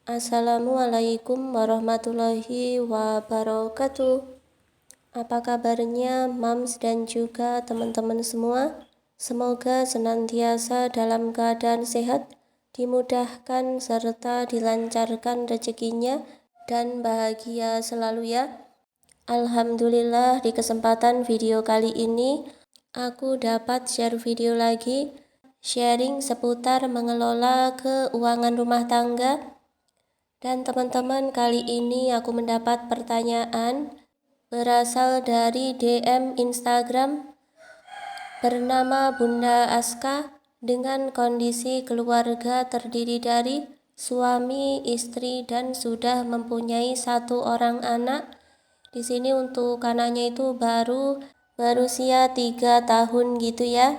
Assalamualaikum warahmatullahi wabarakatuh. Apa kabarnya Mams dan juga teman-teman semua? Semoga senantiasa dalam keadaan sehat, dimudahkan serta dilancarkan rezekinya dan bahagia selalu ya. Alhamdulillah, di kesempatan video kali ini aku dapat share video lagi, sharing seputar mengelola keuangan rumah tangga. Dan teman-teman, kali ini aku mendapat pertanyaan berasal dari DM Instagram bernama Bunda Aska dengan kondisi keluarga terdiri dari suami, istri, dan sudah mempunyai 1 orang anak. Di sini untuk anaknya itu baru berusia 3 tahun gitu ya.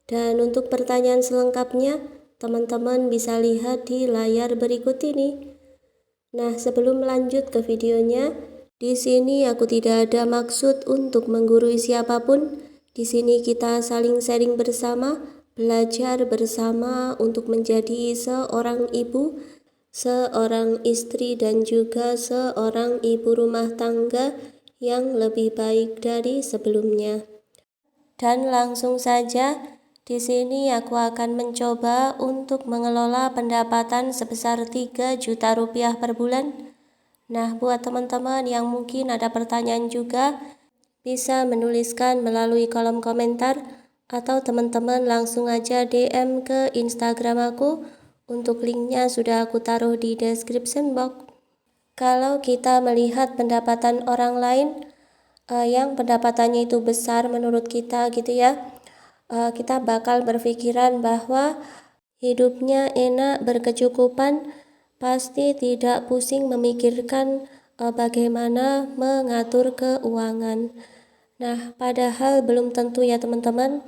Dan untuk pertanyaan selengkapnya, teman-teman bisa lihat di layar berikut ini. Nah, sebelum lanjut ke videonya, di sini aku tidak ada maksud untuk menggurui siapapun. Di sini kita saling sharing bersama, belajar bersama untuk menjadi seorang ibu, seorang istri, dan juga seorang ibu rumah tangga yang lebih baik dari sebelumnya. Dan langsung saja, di sini aku akan mencoba untuk mengelola pendapatan sebesar 3 juta rupiah per bulan. Nah, buat teman-teman yang mungkin ada pertanyaan juga, bisa menuliskan melalui kolom komentar atau teman-teman langsung aja DM ke Instagram aku. Untuk linknya sudah aku taruh di description box. Kalau kita melihat pendapatan orang lain yang pendapatannya itu besar menurut kita gitu ya, kita bakal berpikiran bahwa hidupnya enak, berkecukupan, pasti tidak pusing memikirkan bagaimana mengatur keuangan. Nah, padahal belum tentu ya teman-teman,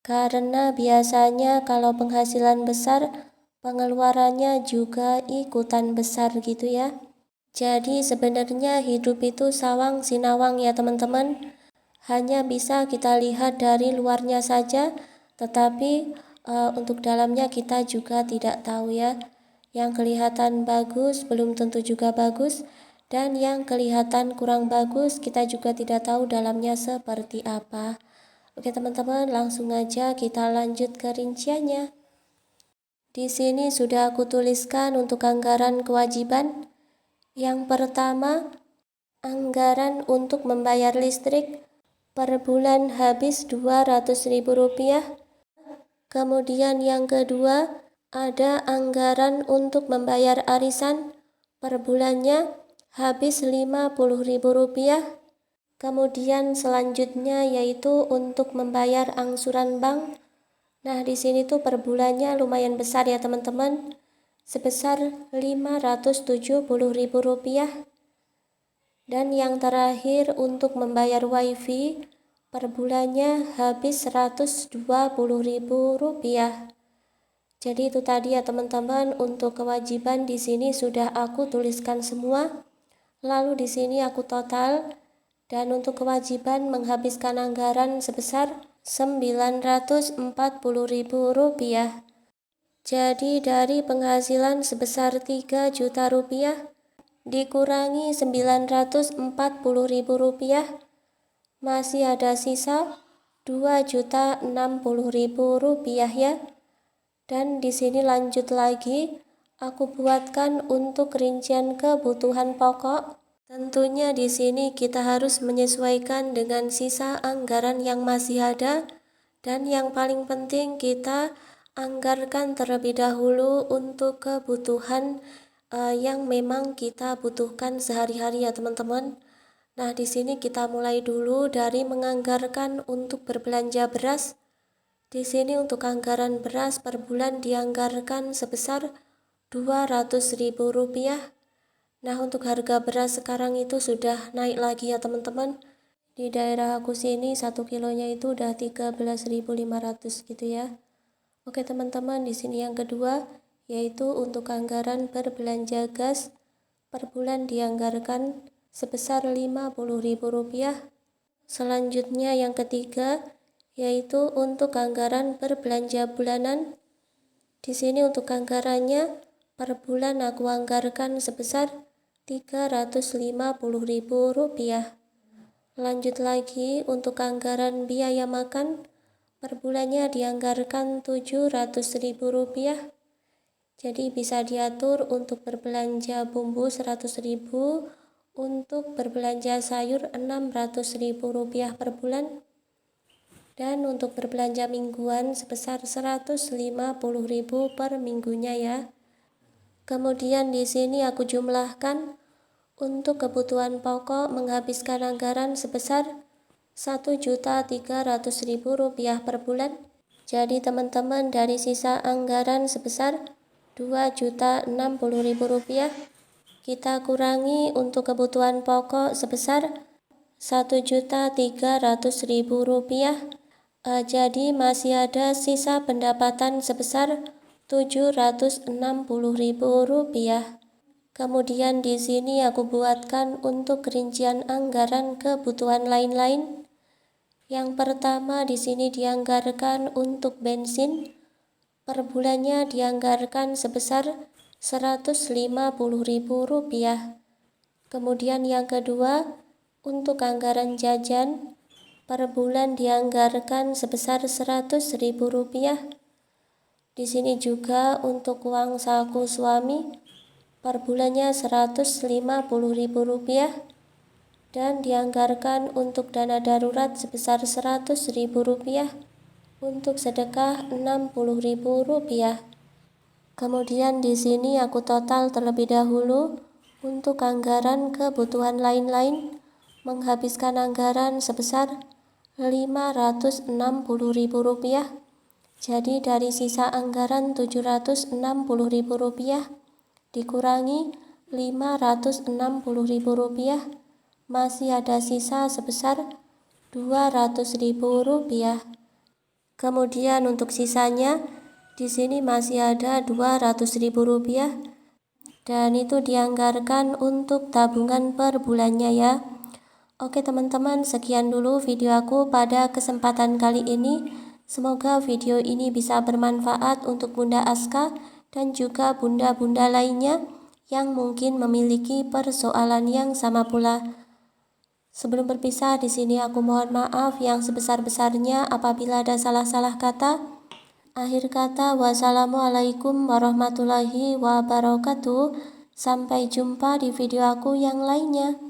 karena biasanya kalau penghasilan besar, pengeluarannya juga ikutan besar gitu ya. Jadi sebenarnya hidup itu sawang sinawang ya teman-teman. Hanya bisa kita lihat dari luarnya saja, tetapi untuk dalamnya kita juga tidak tahu ya. Yang kelihatan bagus belum tentu juga bagus, dan yang kelihatan kurang bagus kita juga tidak tahu dalamnya seperti apa. Oke teman-teman, langsung aja kita lanjut ke rinciannya. Di sini sudah aku tuliskan untuk anggaran kewajiban. Yang pertama, anggaran untuk membayar listrik per bulan habis Rp200.000. Kemudian yang kedua, ada anggaran untuk membayar arisan per bulannya habis Rp50.000. Kemudian selanjutnya yaitu untuk membayar angsuran bank. Nah, di sini tuh per bulannya lumayan besar ya teman-teman, sebesar Rp570.000. Dan yang terakhir untuk membayar wifi per bulannya habis Rp120.000. Jadi itu tadi ya teman-teman, untuk kewajiban di sini sudah aku tuliskan semua. Lalu di sini aku total, dan untuk kewajiban menghabiskan anggaran sebesar Rp940.000. Jadi dari penghasilan sebesar 3 juta rupiah dikurangi Rp940.000, masih ada sisa Rp2.060.000 ya. Dan di sini lanjut lagi, aku buatkan untuk rincian kebutuhan pokok. Tentunya di sini kita harus menyesuaikan dengan sisa anggaran yang masih ada, dan yang paling penting kita anggarkan terlebih dahulu untuk kebutuhan yang memang kita butuhkan sehari-hari ya teman-teman. Nah, di sini kita mulai dulu dari menganggarkan untuk berbelanja beras. Di sini untuk anggaran beras per bulan dianggarkan sebesar Rp200.000. Nah, untuk harga beras sekarang itu sudah naik lagi ya teman-teman. Di daerah aku sini 1 kilonya itu udah 13.500 gitu ya. Oke teman-teman, di sini yang kedua yaitu untuk anggaran berbelanja gas per bulan dianggarkan sebesar Rp50.000. Selanjutnya yang ketiga yaitu untuk anggaran berbelanja bulanan. Di sini untuk anggarannya Per bulan aku anggarkan sebesar Rp350.000. Lanjut lagi untuk anggaran biaya makan, per bulannya dianggarkan Rp700.000. Jadi bisa diatur untuk berbelanja bumbu 100.000, untuk berbelanja sayur Rp600.000 per bulan, dan untuk berbelanja mingguan sebesar Rp150.000 per minggunya ya. Kemudian di sini aku jumlahkan untuk kebutuhan pokok menghabiskan anggaran sebesar Rp1.300.000 per bulan. Jadi teman-teman, dari sisa anggaran sebesar Rp2.060.000 kita kurangi untuk kebutuhan pokok sebesar Rp1.300.000. Jadi masih ada sisa pendapatan sebesar Rp760.000. Kemudian di sini aku buatkan untuk rincian anggaran kebutuhan lain-lain. Yang pertama di sini dianggarkan untuk bensin, per bulannya dianggarkan sebesar Rp150.000. Kemudian yang kedua, untuk anggaran jajan, per bulan dianggarkan sebesar Rp100.000. Di sini juga untuk uang saku suami, per bulannya Rp150.000, dan dianggarkan untuk dana darurat sebesar Rp100.000, untuk sedekah Rp60.000. Kemudian di sini aku total terlebih dahulu untuk anggaran kebutuhan lain-lain menghabiskan anggaran sebesar Rp560.000. Jadi dari sisa anggaran Rp760.000 dikurangi Rp560.000, masih ada sisa sebesar Rp200.000. Kemudian untuk sisanya di sini masih ada Rp200.000 dan itu dianggarkan untuk tabungan per bulannya ya. Oke teman-teman, sekian dulu video aku pada kesempatan kali ini. Semoga video ini bisa bermanfaat untuk Bunda Aska dan juga bunda-bunda lainnya yang mungkin memiliki persoalan yang sama pula. Sebelum berpisah, di sini aku mohon maaf yang sebesar-besarnya apabila ada salah-salah kata. Akhir kata, wassalamualaikum warahmatullahi wabarakatuh. Sampai jumpa di video aku yang lainnya.